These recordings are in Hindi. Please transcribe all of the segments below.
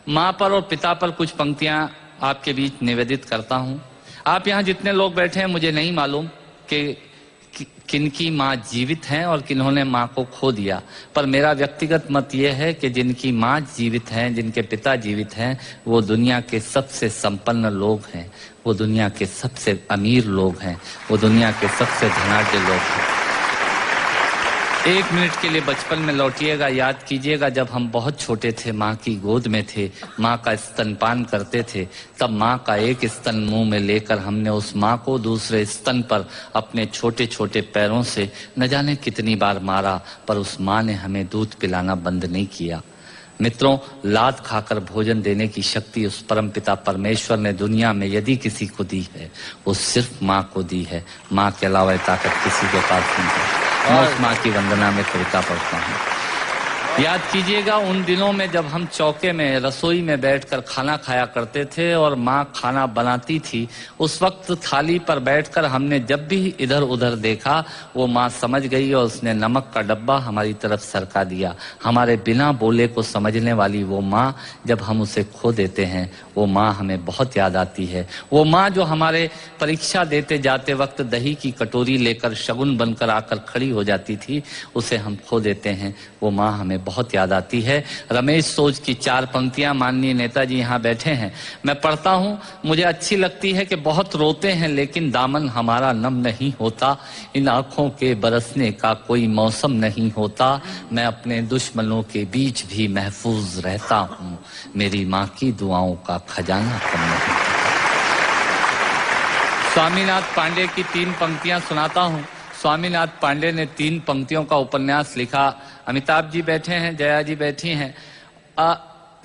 माँ पर और पिता पर कुछ पंक्तियां आपके बीच निवेदित करता हूं। आप यहाँ जितने लोग बैठे हैं, मुझे नहीं मालूम कि किनकी माँ जीवित हैं और किन्होंने माँ को खो दिया, पर मेरा व्यक्तिगत मत यह है कि जिनकी माँ जीवित हैं, जिनके पिता जीवित हैं, वो दुनिया के सबसे संपन्न लोग हैं, वो दुनिया के सबसे अमीर लोग हैं, वो दुनिया के सबसे धनाढ्य लोग हैं। एक मिनट के लिए बचपन में लौटिएगा, याद कीजिएगा जब हम बहुत छोटे थे, माँ की गोद में थे, माँ का स्तनपान करते थे, तब माँ का एक स्तन मुंह में लेकर हमने उस माँ को दूसरे स्तन पर अपने छोटे छोटे पैरों से न जाने कितनी बार मारा, पर उस माँ ने हमें दूध पिलाना बंद नहीं किया। मित्रों, लात खाकर भोजन देने की शक्ति उस परमपिता परमेश्वर ने दुनिया में यदि किसी को दी है, वो सिर्फ माँ को दी है। माँ के अलावा ताकत किसी के पास नहीं है। मैं उस माँ की वंदना में कविता पढ़ता हूँ। याद कीजिएगा उन दिनों में जब हम चौके में रसोई में बैठकर खाना खाया करते थे और माँ खाना बनाती थी, उस वक्त थाली पर बैठकर हमने जब भी इधर उधर देखा, वो माँ समझ गई और उसने नमक का डब्बा हमारी तरफ सरका दिया। हमारे बिना बोले को समझने वाली वो माँ, जब हम उसे खो देते हैं, वो माँ हमें बहुत याद आती है। वो माँ जो हमारे परीक्षा देते जाते वक्त दही की कटोरी लेकर शगुन बनकर आकर खड़ी हो जाती थी, उसे हम खो देते हैं। वो माँ हमें बहुत याद आती है। रमेश सोज की 4 पंक्तियां माननीय नेताजी यहाँ बैठे हैं, मैं पढ़ता हूँ। मुझे अच्छी लगती है कि बहुत रोते हैं लेकिन दामन हमारा नम नहीं होता, इन आंखों के बरसने का कोई मौसम नहीं होता, मैं अपने दुश्मनों के बीच भी महफूज रहता हूँ, मेरी माँ की दुआओं का खजाना कम नहीं। स्वामीनाथ पांडे की 3 पंक्तियां सुनाता हूँ। स्वामीनाथ पांडे ने 3 पंक्तियों का उपन्यास लिखा। अमिताभ जी बैठे हैं, जया जी बैठी हैं।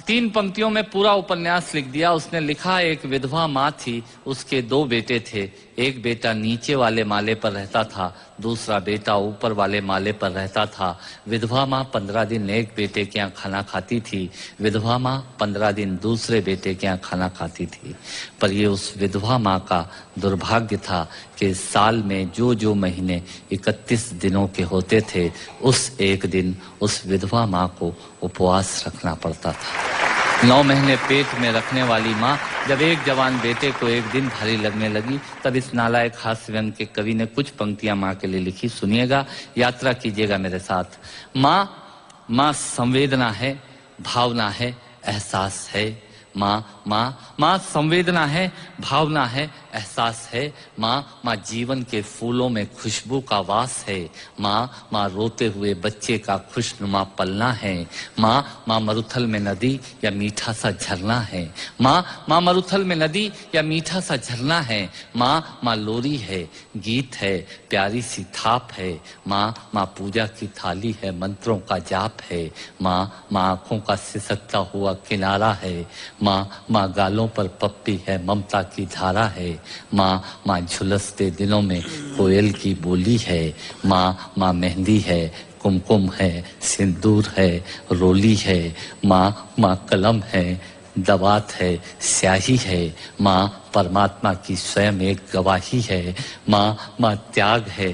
3 पंक्तियों में पूरा उपन्यास लिख दिया उसने। लिखा, एक विधवा माँ थी, उसके 2 बेटे थे। एक बेटा नीचे वाले माले पर रहता था, दूसरा बेटा ऊपर वाले माले पर रहता था। विधवा माँ 15 दिन एक बेटे के यहाँ खाना खाती थी, विधवा माँ 15 दिन दूसरे बेटे के यहाँ खाना खाती थी। पर ये उस विधवा माँ का दुर्भाग्य था कि साल में जो महीने 31 दिनों के होते थे, उस एक दिन उस विधवा माँ को उपवास रखना पड़ता था। 9 महीने पेट में रखने वाली माँ जब एक जवान बेटे को एक दिन भारी लगने लगी, तब इस नालायक हास्य व्यंग के कवि ने कुछ पंक्तियां माँ के लिए लिखी। सुनिएगा, यात्रा कीजिएगा मेरे साथ। माँ संवेदना है, भावना है, एहसास है। माँ संवेदना है, भावना है, एहसास है। माँ जीवन के फूलों में खुशबू का वास है। माँ रोते हुए बच्चे का खुशनुमा पलना है। माँ मरुथल में नदी या मीठा सा झरना है। माँ मरुथल में नदी या मीठा सा झरना है। माँ लोरी है, गीत है, प्यारी सी थाप है। माँ पूजा की थाली है, मंत्रों का जाप है। माँ आंखों का सिसकता हुआ किनारा है। माँ गालों पर पप्पी है, ममता की धारा है। माँ झुलसते दिनों में कोयल की बोली है। माँ मेहंदी है, कुमकुम है, सिंदूर है, रोली है। माँ कलम है, दवात है, स्याही है। माँ परमात्मा की स्वयं एक गवाही है। माँ त्याग है,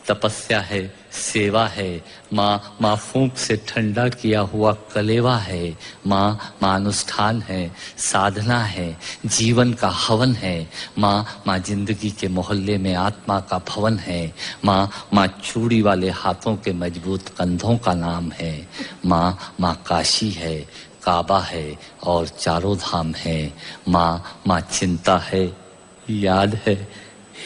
तपस्या है, सेवा है। माँ फूंक से ठंडा किया हुआ कलेवा है। माँ अनुष्ठान है, साधना है, जीवन का हवन है। माँ जिंदगी के मोहल्ले में आत्मा का भवन है। माँ चूड़ी वाले हाथों के मजबूत कंधों का नाम है। माँ काशी है, काबा है और चारों धाम है। माँ चिंता है, याद है,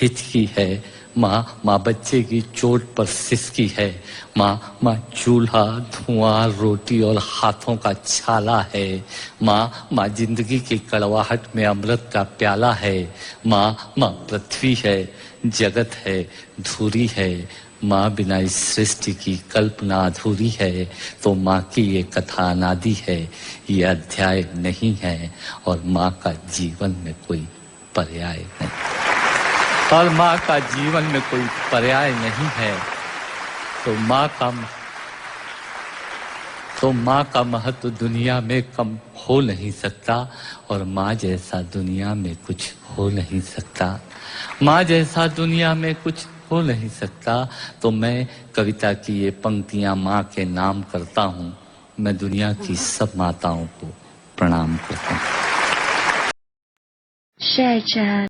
हिचकी है। माँ बच्चे की चोट पर सिसकी है। माँ चूल्हा, धुआं, रोटी और हाथों का छाला है। माँ जिंदगी की कड़वाहट में अमृत का प्याला है। माँ पृथ्वी है, जगत है, धूरी है। माँ बिना इस सृष्टि की कल्पना अधूरी है। तो माँ की ये कथा अनादि है, ये अध्याय नहीं है, और माँ का जीवन में कोई पर्याय नहीं, और माँ का जीवन में कोई पर्याय नहीं है। तो माँ का महत्व दुनिया में कम हो नहीं सकता, और माँ जैसा दुनिया में कुछ हो नहीं सकता। माँ जैसा दुनिया में कुछ हो नहीं सकता। तो मैं कविता की ये पंक्तियां माँ के नाम करता हूँ। मैं दुनिया की सब माताओं को प्रणाम करता हूँ। शेरचंद